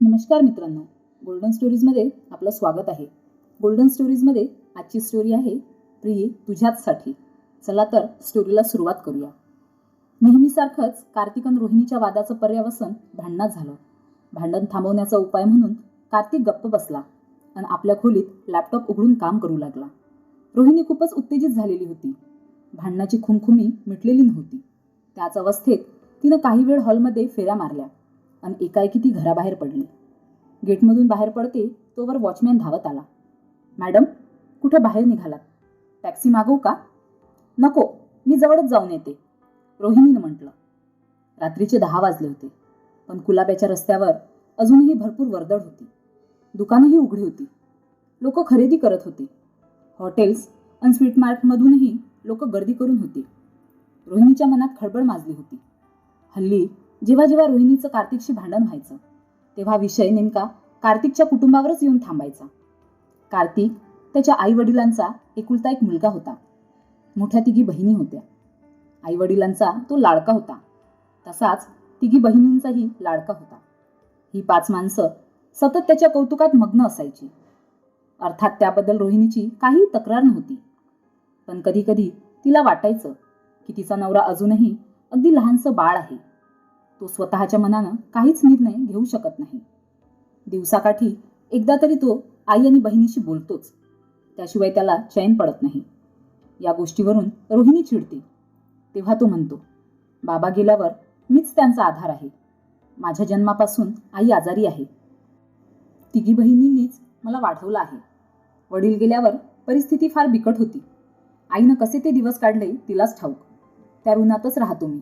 नमस्कार मित्रांनो, गोल्डन स्टोरीजमध्ये आपलं स्वागत आहे. गोल्डन स्टोरीजमध्ये आजची स्टोरी आहे प्रिये तुझ्याचसाठी. चला तर स्टोरीला सुरुवात करूया. नेहमीसारखंच कार्तिक आणि रोहिणीच्या वादाचं पर्यावसन भांडणात झालं. भांडण थांबवण्याचा उपाय म्हणून कार्तिक गप्प बसला आणि आपल्या खोलीत लॅपटॉप उघडून काम करू लागला. रोहिणी खूपच उत्तेजित झालेली होती. भांडणाची खुमखुमी मिटलेली नव्हती. त्याच अवस्थेत तिनं काही वेळ हॉलमध्ये फेऱ्या मारल्या आणि एकाएकी ती घराबाहेर पडली. गेटमधून बाहेर पडते तोवर वॉचमॅन धावत आला. मॅडम, कुठं बाहेर निघालात? टॅक्सी मागवू का? नको, मी जवळच जाऊन येते, रोहिणीनं म्हटलं. रात्रीचे 10 वाजले होते, पण कुलाब्याच्या रस्त्यावर अजूनही भरपूर वर्दळ होती. दुकानंही उघडी होती. लोक खरेदी करत होते. हॉटेल्स आणि स्वीट मार्टमधूनही लोक गर्दी करून होते. रोहिणीच्या मनात खळबळ माजली होती. हल्ली जेव्हा जेव्हा रोहिणीचं कार्तिकशी भांडण व्हायचं तेव्हा विषय नेमका कार्तिकच्या कुटुंबावरच येऊन थांबायचा. कार्तिक त्याच्या आईवडिलांचा एकुलता एक मुलगा होता. मोठ्या तिघी बहिणी होत्या. आईवडिलांचा तो लाडका होता, तसाच तिघी बहिणींचाही लाडका होता. ही 5 माणसं सतत त्याच्या कौतुकात मग्न असायची. अर्थात त्याबद्दल रोहिणीची काहीही तक्रार नव्हती, पण कधी कधी तिला वाटायचं की तिचा नवरा अजूनही अगदी लहानसं बाळ आहे. तो स्वतःच्या मनानं काहीच निर्णय घेऊ शकत नाही. दिवसाकाठी एकदा तरी तो आई आणि बहिणीशी बोलतोच, त्याशिवाय त्याला चैन पडत नाही. या गोष्टीवरून रोहिणी चिडते. तेव्हा तो म्हणतो, बाबा गेल्यावर मीच त्यांचा आधार आहे. माझ्या जन्मापासून आई आजारी आहे. तिघी बहिणींनीच मला वाढवलं आहे. वडील गेल्यावर परिस्थिती फार बिकट होती. आईनं कसे ते दिवस काढले तिलाच ठाऊक. त्या ऋणातच राहतो मी.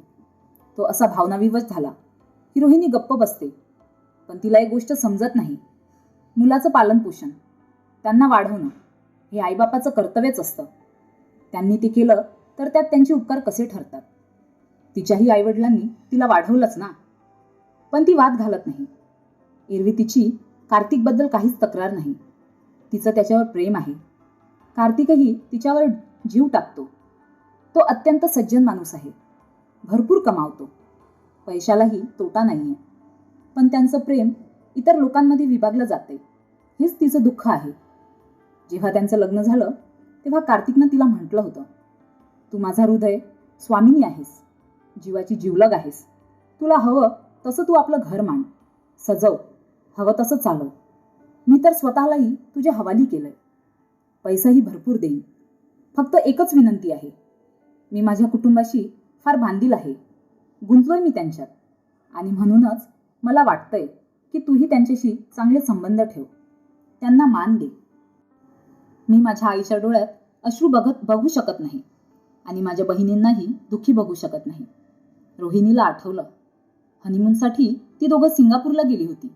तो असा भावनाविवश झाला की रोहिणी गप्प बसते. पण तिला एक गोष्ट समजत नाही. मुलाचं पालनपोषण, त्यांना वाढवणं हे आईबापाचं कर्तव्यच असतं. त्यांनी ते केलं तर त्यात त्यांचे उपकार कसे ठरतात? तिच्याही आईवडिलांनी तिला वाढवलंच ना. पण ती वाद घालत नाही. एरवी तिची कार्तिकबद्दल काहीच तक्रार नाही. तिचं त्याच्यावर प्रेम आहे. कार्तिकही तिच्यावर जीव टाकतो. तो अत्यंत सज्जन माणूस आहे. भरपूर कमावतो. पैशालाही तोटा नाहीये. पण त्यांचं प्रेम इतर लोकांमध्ये विभागलं जाते, हेच तिचं दुःख आहे. जेव्हा त्यांचं लग्न झालं तेव्हा कार्तिकनं तिला म्हटलं होतं, तू माझा हृदय स्वामिनी आहेस, जीवाची जीवलग आहेस. तुला हवं तसं तू आपलं घर मांड, सजव, हवं तसं चालव. मी तर स्वतःलाही तुझ्या हवाली केलंय. पैसाही भरपूर देईन. फक्त एकच विनंती आहे. मी माझ्या कुटुंबाशी फार बांधील आहे. गुंतलोय मी त्यांच्यात, आणि म्हणूनच मला वाटतंय की तूही त्यांच्याशी चांगले संबंध ठेव. त्यांना मान दे. मी माझ्या आईच्या डोळ्यात अश्रू बघू शकत नाही आणि माझ्या बहिणींनाही दुःखी बघू शकत नाही. रोहिणीला आठवलं, हनीमूनसाठी ती दोघं सिंगापूरला गेली होती.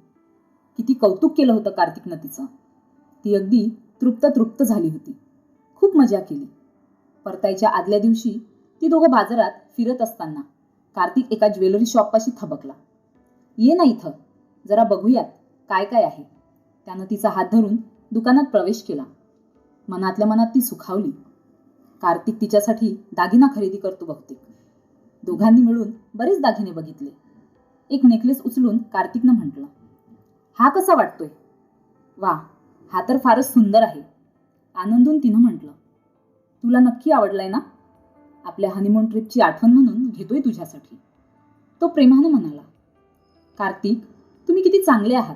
किती कौतुक केलं होतं कार्तिकनं तिचं. ती अगदी तृप्त झाली होती. खूप मजा केली. परतायच्या आदल्या दिवशी ती दोघं बाजारात फिरत असताना कार्तिक एका ज्वेलरी शॉपपाशी थबकला. ये ना इथं, जरा बघूयात काय काय आहे. त्यानं तिचा हात धरून दुकानात प्रवेश केला. मनातल्या मनात ती सुखावली. कार्तिक तिच्यासाठी दागिना खरेदी करतो बहुतेक. दोघांनी मिळून बरेच दागिने बघितले. एक नेकलेस उचलून कार्तिकनं म्हटलं, हा कसा वाटतोय? वा, हा तर फारच सुंदर आहे, आनंदून तिनं म्हटलं. तुला नक्की आवडलाय ना? आपल्या हनीमून ट्रिपची आठवण म्हणून घेतोय तुझ्यासाठी, तो प्रेमानं म्हणाला. कार्तिक, तुम्ही किती चांगले आहात,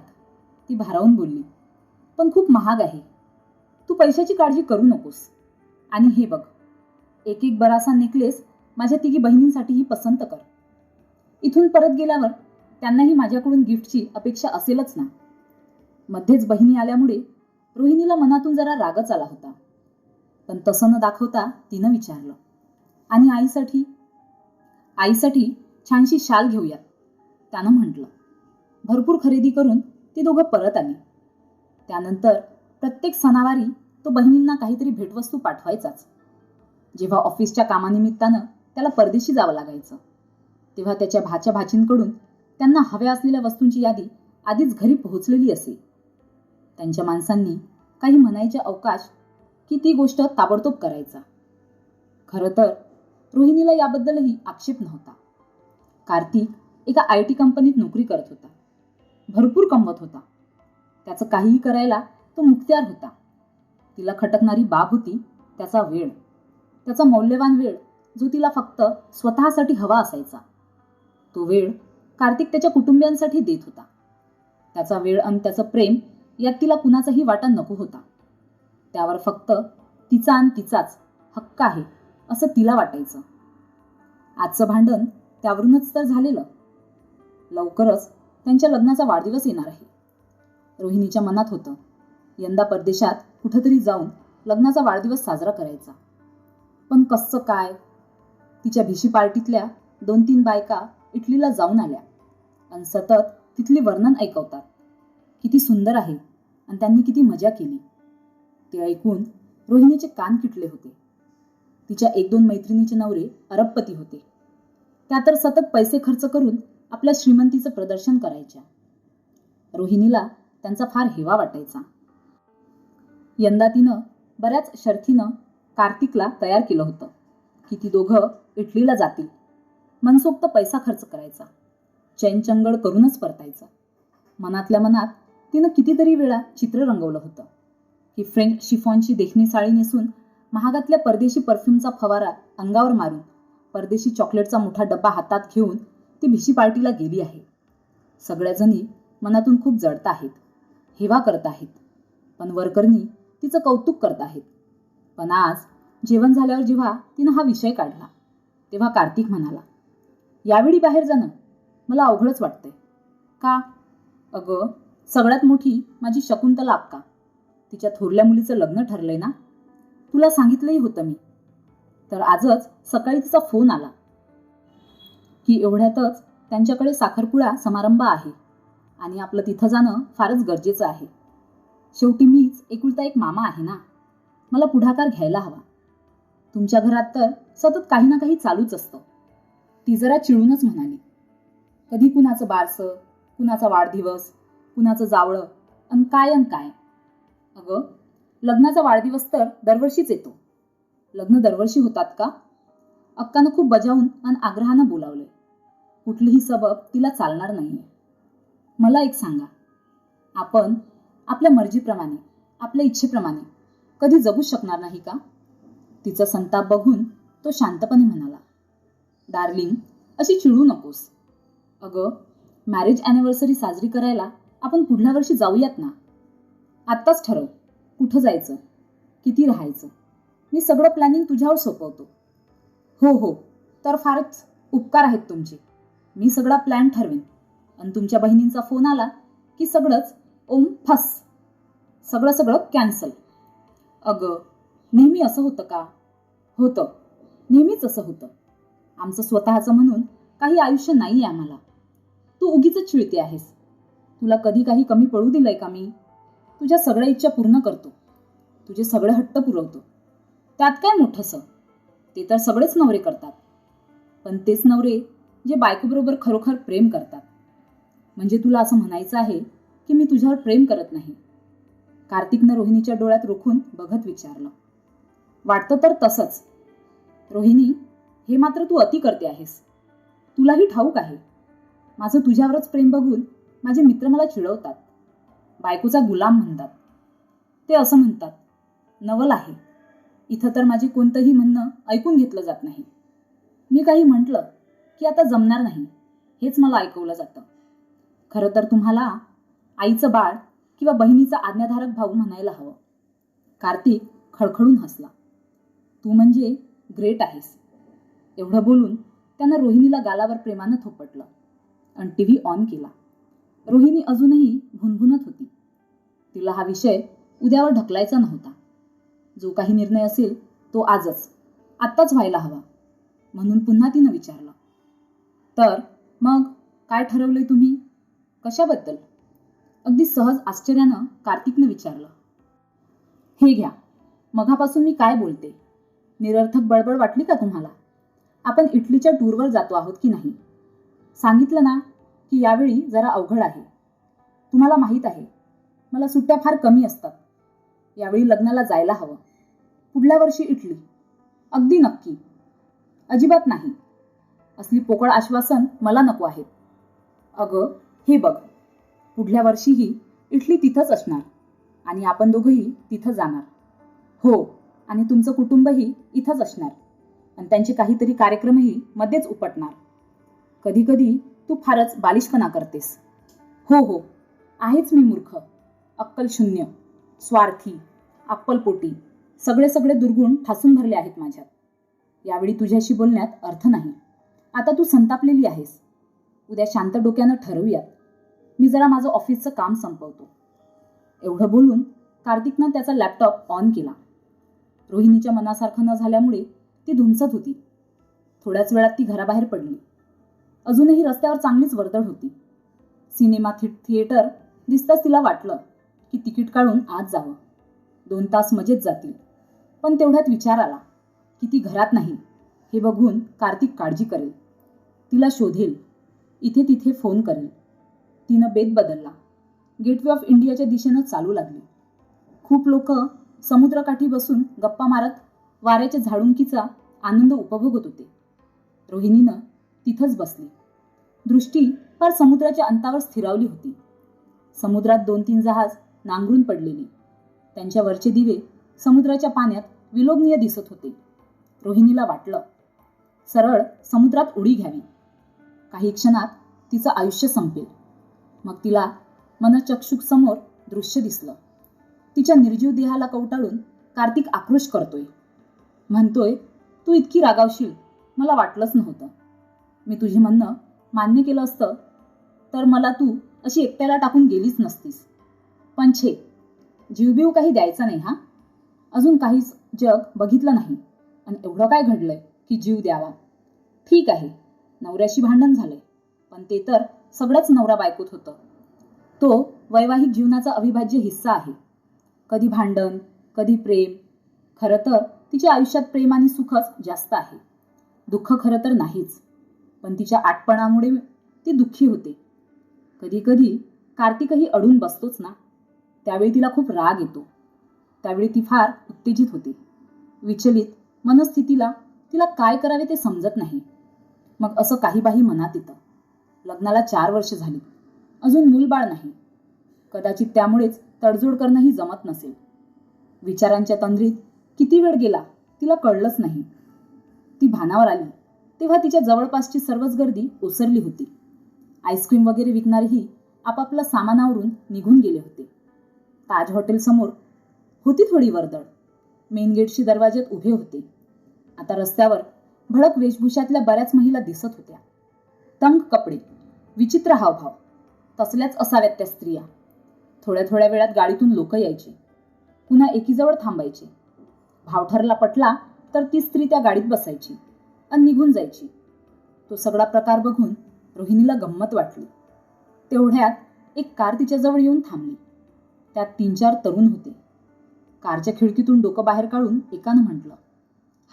ती भारावून बोलली. पण खूप महाग आहे. तू पैशाची काळजी करू नकोस. आणि हे बघ, एक बरासा नेकलेस माझ्या तिघी बहिणींसाठीही पसंत कर. इथून परत गेल्यावर त्यांनाही माझ्याकडून गिफ्टची अपेक्षा असेलच ना. मध्येच बहिणी आल्यामुळे रोहिणीला मनातून जरा रागच आला होता. पण तसं न दाखवता तिनं विचारलं, आणि आईसाठी छानशी शाल घेऊयात, त्यानं म्हटलं. भरपूर खरेदी करून ती दोघं परत आली. त्यानंतर प्रत्येक सणावारी तो बहिणींना काहीतरी भेटवस्तू पाठवायचाच. जेव्हा ऑफिसच्या कामानिमित्तानं त्याला परदेशी जावं लागायचं तेव्हा त्याच्या भाचींकडून त्यांना हव्या असलेल्या वस्तूंची यादी आधीच घरी पोहोचलेली असे. त्यांच्या माणसांनी काही म्हणायचे अवकाश की ती गोष्ट ताबडतोब करायचा. खरं तर रोहिणीला याबद्दलही आक्षेप नव्हता. कार्तिक एका IT कंपनीत नोकरी करत होता. भरपूर कमवत होता. त्याचं काहीही करायला तो मुक्त्यार होता. तिला खटकणारी बाब होती त्याचा वेळ, त्याचा मौल्यवान वेळ जो तिला फक्त स्वतःसाठी हवा असायचा. तो वेळ कार्तिक त्याच्या कुटुंबियांसाठी देत होता. त्याचा वेळ आणि त्याचं प्रेम यात तिला कुणाचाही वाटा नको होता. त्यावर फक्त तिचा आणि तिचाच हक्क आहे असं तिला वाटायचं. आजचं भांडण त्यावरूनच तर झालेलं. लवकरच त्यांच्या लग्नाचा वाढदिवस येणार आहे. रोहिणीच्या मनात होतं यंदा परदेशात कुठंतरी जाऊन लग्नाचा वाढदिवस साजरा करायचा. पण कसं काय? तिच्या भिशी पार्टीतल्या 2-3 बायका इटलीला जाऊन आल्या आणि सतत तिथली वर्णन ऐकवतात. किती सुंदर आहे आणि त्यांनी किती मजा केली. ते ऐकून रोहिणीचे कान किटले होते. तिच्या 1-2 मैत्रिणीचे नवरे अरबपती होते. त्या तर सतत पैसे खर्च करून आपल्या श्रीमंतीचं प्रदर्शन करायच्या. रोहिणीला त्यांचा फार हेवा वाटायचा. यंदा तिनं बऱ्याच शर्थीनं कार्तिकला तयार केलं होतं की ती दोघं इटलीला जातील. मनसोक्त पैसा खर्च करायचा, चैनचंगड करूनच परतायचं. मनातल्या मनात तिनं कितीतरी वेळा चित्र रंगवलं होतं की फ्रेंच शिफॉनची देखणी साडी नेसून, महागातल्या परदेशी परफ्यूमचा फवारा अंगावर मारून, परदेशी चॉकलेटचा मोठा डब्बा हातात घेऊन ती भिशी पार्टीला गेली आहे. सगळ्याजणी मनातून खूप जळत आहेत, हेवा करत आहेत, पण वरकरणी तिचं कौतुक करत आहेत. पण आज जेवण झाल्यावर जेव्हा तिनं हा विषय काढला तेव्हा कार्तिक म्हणाला, यावेळी बाहेर जाणं मला अवघडच वाटतंय. का? अगं, सगळ्यात मोठी माझी शकुंतला अक्का, तिच्या थोरल्या मुलीचं लग्न ठरलंय ना. तुला सांगितलंही होतं मी. तर आजच सकाळी तिचा फोन आला की एवढ्यातच त्यांच्याकडे साखरपुडा समारंभ आहे आणि आपलं तिथं जाणं फारच गरजेचं आहे. शेवटी मीच एकुलता एक मामा आहे ना, मला पुढाकार घ्यायला हवा. तुमच्या घरात तर सतत काही ना काही चालूच असतं. ती जरा चिडूनच म्हणाली, कधी कुणाचं बारसं, कुणाचा वाढदिवस, कुणाचं जावळं अन काय. अगं, लग्नाचा वाढदिवस तर दरवर्षीच येतो. लग्न दरवर्षी होतात का? अक्कानं खूप बजावून आणि आग्रहानं बोलावलंय. कुठलीही सबब तिला चालणार नाहीये. मला एक सांगा, आपण आपल्या मर्जीप्रमाणे, आपल्या इच्छेप्रमाणे कधी जगू शकणार नाही का? तिचा संताप बघून तो शांतपणे म्हणाला, डार्लिंग, अशी चिडू नकोस. अगं, मॅरेज ॲनिव्हर्सरी साजरी करायला आपण पुढल्या वर्षी जाऊयात ना. आत्ताच ठरव कुठं जायचं, किती राहायचं. मी सगळं प्लॅनिंग तुझ्यावर सोपवतो. हो, तर फारच उपकार आहेत तुमचे. मी सगळा प्लॅन ठरवेन आणि तुमच्या बहिणींचा फोन आला की सगळंच ओम फस, सगळं कॅन्सल. अगं, नेहमी असं होतं का? होतं, नेहमीच असं होतं. आमचं स्वतःचं म्हणून काही आयुष्य नाही आहे आम्हाला. तू उगीच चिळते आहेस. तुला कधी काही कमी पडू दिलंय का मी? तुझ्या सगळ्या इच्छा पूर्ण करतो, तुझे सगळे हट्ट पुरवतो. त्यात काय मोठंसं? ते तर सगळेच नवरे करतात. पण तेच नवरे जे बायकोबरोबर खरोखर प्रेम करतात. म्हणजे तुला असं म्हणायचं आहे की मी तुझ्यावर प्रेम करत नाही? कार्तिकनं रोहिणीच्या डोळ्यात रोखून बघत विचारलं. वाटतं तर तसंच. रोहिणी, हे मात्र तू अति करते आहेस. तुलाही ठाऊक आहे, माझं तुझ्यावरच प्रेम बघून माझे मित्र मला चिडवतात. बायकोचा गुलाम म्हणतात. ते असं म्हणतात, नवल आहे. इथं तर माझे कोणतंही म्हणणं ऐकून घेतलं जात नाही. मी काही म्हटलं की आता जमणार नाही हेच मला ऐकवलं जातं. खरं तर तुम्हाला आईचं बाळ किंवा बहिणीचा आज्ञाधारक भाऊ म्हणायला हवं. कार्तिक खडखडून हसला. तू म्हणजे ग्रेट आहेस. एवढं बोलून त्यानं रोहिणीला गालावर प्रेमानं थोपटलं आणि टीव्ही ऑन केला. रोहिणी अजूनही भुणभुणत होती. तिला हा विषय उद्यावर ढकलायचा नव्हता. जो काही निर्णय असेल तो आजच, आत्ताच व्हायला हवा. म्हणून पुन्हा तिनं विचारलं, तर मग काय ठरवलंय तुम्ही? कशाबद्दल? अगदी सहज आश्चर्यानं कार्तिकनं विचारलं. हे घ्या, मघापासून मी काय बोलते, निरर्थक बडबड वाटली का तुम्हाला? आपण इटलीच्या टूरवर जातो आहोत की नाही? सांगितलं ना की यावेळी जरा अवघड आहे. तुम्हाला माहीत आहे, मला सुट्ट्या फार कमी असतात. यावेळी लग्नाला जायला हवं. पुढल्या वर्षी इटली. अगदी नक्की. अजिबात नाही. असली पोकळ आश्वासन मला नको आहेत. अगं, हे बघ, पुढल्या वर्षीही इटली तिथंच असणार आणि आपण दोघंही तिथं जाणार. हो, आणि तुमचं कुटुंबही इथंच असणार आणि त्यांचे काहीतरी कार्यक्रमही मध्येच उपटणार. कधी कधी तू फारच बालिशपणा करतेस. हो हो, आहेच मी मूर्ख, अक्कलशून्य, स्वार्थी, अक्कलपोटी, सगळे दुर्गुण ठासून भरले आहेत माझ्यात. यावेळी तुझ्याशी बोलण्यात अर्थ नाही. आता तू संतापलेली आहेस. उद्या शांत डोक्यानं ठरवूयात. मी जरा माझं ऑफिसचं काम संपवतो. एवढं बोलून कार्तिकनं त्याचा लॅपटॉप ऑन केला. रोहिणीच्या मनासारखं न झाल्यामुळे ती धुमसत होती. थोड्याच वेळात ती घराबाहेर पडली. अजूनही रस्त्यावर चांगलीच वर्दळ होती. सिनेमा थिएटर दिसताच तिला वाटलं की तिकीट काढून आत जावं. 2 तास मजेत जातील. पण तेवढ्यात विचार आला की ती घरात नाही हे बघून कार्तिक काळजी करेल, तिला शोधेल, इथे तिथे फोन करेल. तिनं बेत बदलला. गेटवे ऑफ इंडियाच्या दिशेनं चालू लागली. खूप लोक समुद्रकाठी बसून गप्पा मारत वाऱ्याच्या झाडुंकीचा आनंद उपभोगत होते. रोहिणीनं तिथंच बसली. दृष्टी फार समुद्राच्या अंतावर स्थिरावली होती. समुद्रात 2-3 जहाज नांगरून पडलेली. त्यांच्या वरचे दिवे समुद्राच्या पाण्यात विलोभनीय दिसत होते. रोहिणीला वाटलं सरळ समुद्रात उडी घ्यावी. काही क्षणात तिचं आयुष्य संपेल. मग तिला मनचक्षुसमोर दृश्य दिसलं. तिच्या निर्जीव देहाला कवटाळून कार्तिक आक्रोश करतोय. म्हणतोय, तू इतकी रागावशील मला वाटलंच नव्हतं. मी तुझे म्हणणं मान्य केलं असतं तर मला तू अशी एकट्याला टाकून गेलीच नसतीस. पण छे, जीवबीव काही द्यायचा नाही. हा, अजून काहीच जग बघितलं नाही आणि एवढं काय घडलंय की जीव द्यावा. ठीक आहे, नवऱ्याशी भांडण झालंय, पण ते तर सगळंच नवरा बायकोत होतं. तो वैवाहिक जीवनाचा अविभाज्य हिस्सा आहे. कधी भांडण, कधी प्रेम. खरं तर तिच्या आयुष्यात प्रेम आणि सुखच जास्त आहे. दुःख खरं तर नाहीच, पण तिच्या आटपणामुळे ती दुःखी होते. कधी कधी कार्तिकही अडून बसतोच ना, त्यावेळी तिला खूप राग येतो. त्यावेळी ती फार उत्तेजित होते. विचलित मनस्थितीला तिला काय करावे ते समजत नाही. मग असं काही बाही मनात येतं. लग्नाला 4 वर्ष झाली, अजून मूलबाळ नाही. कदाचित त्यामुळेच तडजोड करणंही जमत नसेल. विचारांच्या तंद्रीत किती वेळ गेला तिला कळलंच नाही. ती भानावर आली तेव्हा तिच्या जवळपासची सर्वच गर्दी ओसरली होती. आईस्क्रीम वगैरे विकणारेही आपापलं सामानावरून निघून गेले होते. ताज हॉटेलसमोर होती थोडी वर्दळ. मेन गेटशी दरवाज्यात उभे होते. आता रस्त्यावर भडक वेशभूषातल्या बऱ्याच महिला दिसत होत्या. तंग कपडे, विचित्र हावभाव, तसल्याच असाव्यात त्या स्त्रिया. थोड्या वेळात गाडीतून लोक यायची, पुन्हा एकीजवळ थांबायची. भाव ठरला पटला तर ती स्त्री त्या गाडीत बसायची आणि निघून जायची. तो सगळा प्रकार बघून रोहिणीला गंमत वाटली. तेवढ्यात एक कार तिच्याजवळ येऊन थांबली. त्यात 3-4 तरुण होते. कारच्या खिडकीतून डोकं बाहेर काढून एकानं म्हटलं,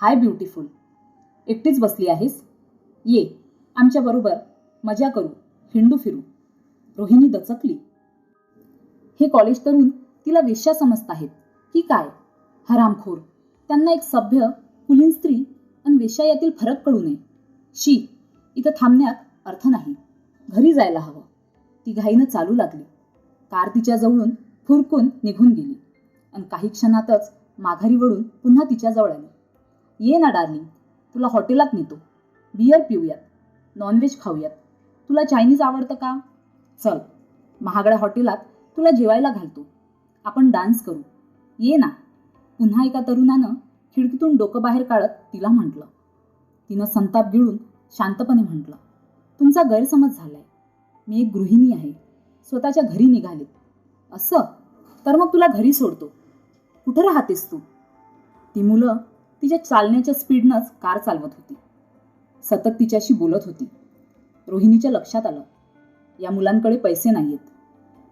हाय ब्युटिफुल, एकटीच बसली आहेस? ये आमच्याबरोबर मजा करू, हिंडू फिरू. रोहिणी दचकली. हे कॉलेज तरुण तिला वेश्या समजताहेत की काय? हरामखोर. त्यांना एक सभ्य कुलीन स्त्री आणि वेश्या यातील फरक कळू नये. शी, इथं थांबण्यात अर्थ नाही. घरी जायला हवं. ती घाईनं चालू लागली. कार तिच्या जवळून फुरकून निघून गेली आणि काही क्षणातच माघारी वळून पुन्हा तिच्याजवळ आली. ये ना डार्लिंग, तुला हॉटेलात नेतो. बियर पिऊयात, नॉनव्हेज खाऊयात. तुला चायनीज आवडतं का? चल, महागड्या हॉटेलात तुला जेवायला घालतो. आपण डान्स करू. ये ना. पुन्हा एका तरुणानं खिडकीतून डोकं बाहेर काढत तिला म्हटलं. तिनं संताप गिळून शांतपणे म्हटलं, तुमचा गैरसमज झालाय. मी एक गृहिणी आहे, स्वतःच्या घरी निघाले. असं? तर मग तुला घरी सोडतो. कुठं राहतेस तू? ती मुलं तिच्या चालण्याच्या स्पीडनंच कार चालवत होती. सतत तिच्याशी बोलत होती. रोहिणीच्या लक्षात आलं, या मुलांकडे पैसे नाहीयेत.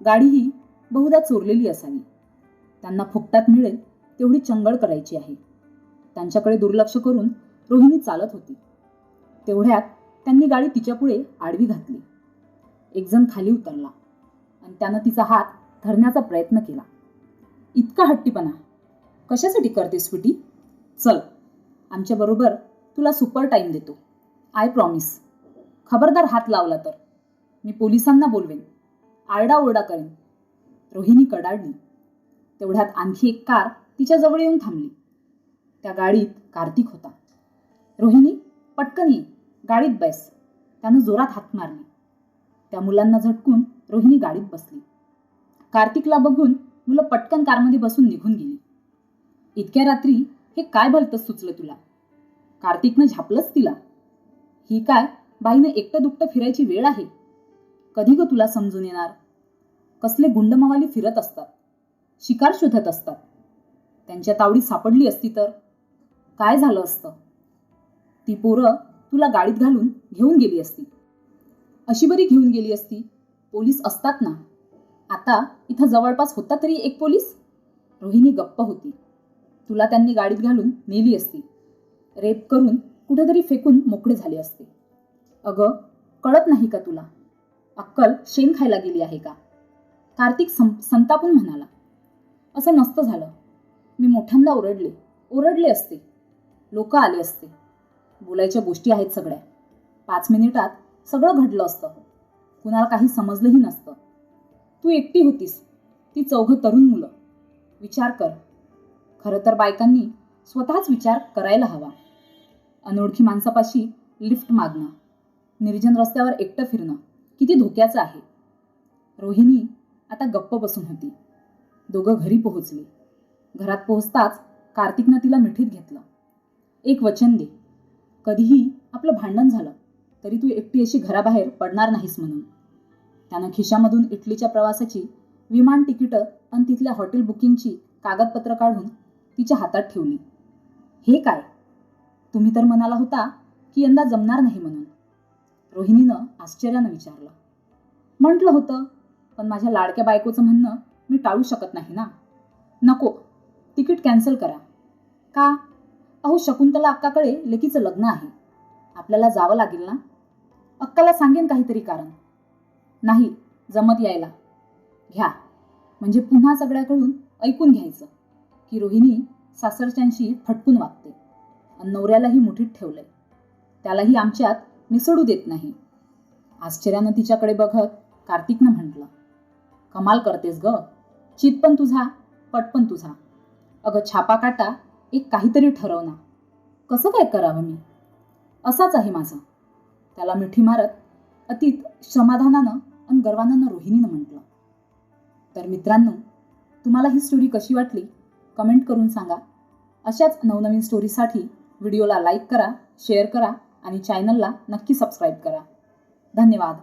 गाडीही बहुधा चोरलेली असावी. त्यांना फुकटात मिळेल तेवढी चंगळ करायची आहे. त्यांच्याकडे दुर्लक्ष करून रोहिणी चालत होती. तेवढ्यात त्यांनी गाडी तिच्यापुढे आडवी घातली. एक जण खाली उतरला आणि त्यानं तिचा हात धरण्याचा प्रयत्न केला. इतका हट्टीपणा कशासाठी करते स्वीटी? चल, आमच्याबरोबर तुला सुपर टाईम देतो. I promise. खबरदार हात लावला तर मी पोलिसांना बोलवेन. आरडाओरडा करेन. रोहिणी कडाडली. तेवढ्यात आणखी एक कार तिच्या जवळ येऊन थांबली. त्या गाडीत कार्तिक होता. रोहिणी, पटकन ये, गाडीत बस, त्यानं जोरात हाक मारली. त्या मुलांना झटकून रोहिणी गाडीत बसली. कार्तिकला बघून मुलं पटकन कारमध्ये बसून निघून गेली. इतक्या रात्री हे काय भलतंच सुचलं तुला? कार्तिकनं झापलंच तिला. ही काय बाईनं एकटं दुकटं फिरायची वेळ आहे? कधी ग तुला समजून येणार? कसले गुंडमावाली फिरत असतात, शिकार शोधत असतात. त्यांच्या तावडीत सापडली असती तर काय झालं असतं? ती पोरं तुला गाडीत घालून घेऊन गेली असती. अशी बरी घेऊन गेली असती, पोलीस असतात ना. आता इथं जवळपास होता तरी एक पोलीस. रोहिणी गप्प होती. तुला त्यांनी गाडीत घालून नेली असती, रेप करून कुठेतरी फेकून मोकळे झाले असते. अगं, कळत नाही का तुला? अक्कल शेण खायला गेली आहे का? कार्तिक संतापून म्हणाला. असं नसतं झालं. मी मोठ्यांदा ओरडले असते. लोक आले असते. बोलायच्या गोष्टी आहेत सगळ्या. 5 मिनिटात सगळं घडलं असतं. कुणाला काही समजलंही नसतं. तू एकटी होतीस, ती 4 तरुण मुलं. विचार कर. खरं तर बायकांनी स्वतःच विचार करायला हवा. अनोळखी माणसापाशी लिफ्ट मागणं, निर्जन रस्त्यावर एकटं फिरणं किती धोक्याचं आहे. रोहिणी आता गप्प बसून होती. दोघं घरी पोहोचले. घरात पोहोचताच कार्तिकनं तिला मिठीत घेतलं. एक वचन दे, कधीही आपलं भांडण झालं तरी तू एकटी अशी घराबाहेर पडणार नाहीस म्हणून. त्यानं खिशामधून इटलीच्या प्रवासाची विमान तिकीटं आणि तिथल्या हॉटेल बुकिंगची कागदपत्र काढून तिच्या हातात ठेवली. हे काय? तुम्ही तर म्हणाला होता की यंदा जमणार नाही म्हणून. रोहिणीनं आश्चर्यानं विचारलं. म्हटलं होतं, पण माझ्या लाडक्या बायकोचं म्हणणं मी टाळू शकत नाही ना. नको, तिकीट कॅन्सल करा. का? अहो, शकुंतला अक्काकडे लेकीचं लग्न आहे. आपल्याला जावं लागेल ना. अक्काला सांगेन काहीतरी कारण. नाही जमत यायला. घ्या. म्हणजे पुन्हा सगळ्याकडून ऐकून घ्यायचं की रोहिणी सासरच्यांशी फटकून वागते आणि नवऱ्यालाही मुठीत ठेवलंय. त्यालाही आमच्यात मिसळू देत नाही. आश्चर्यानं तिच्याकडे बघत कार्तिकनं म्हटलं. कमाल करतेस ग. चित पण तुझा, पट पण तुझा. अगं छापा काटा, एक काहीतरी ठरव ना. कसं काय करावं मी? असाच आहे माझं. त्याला मिठी मारत अतीत समाधानानं आणि गर्वानं रोहिणीनं म्हटलं. तर मित्रांनो, तुम्हाला ही स्टोरी कशी वाटली कमेंट करून सांगा. अशाच नवनवीन स्टोरीसाठी व्हिडिओला लाईक करा, शेअर करा आणि चॅनलला नक्की सबस्क्राईब करा. धन्यवाद.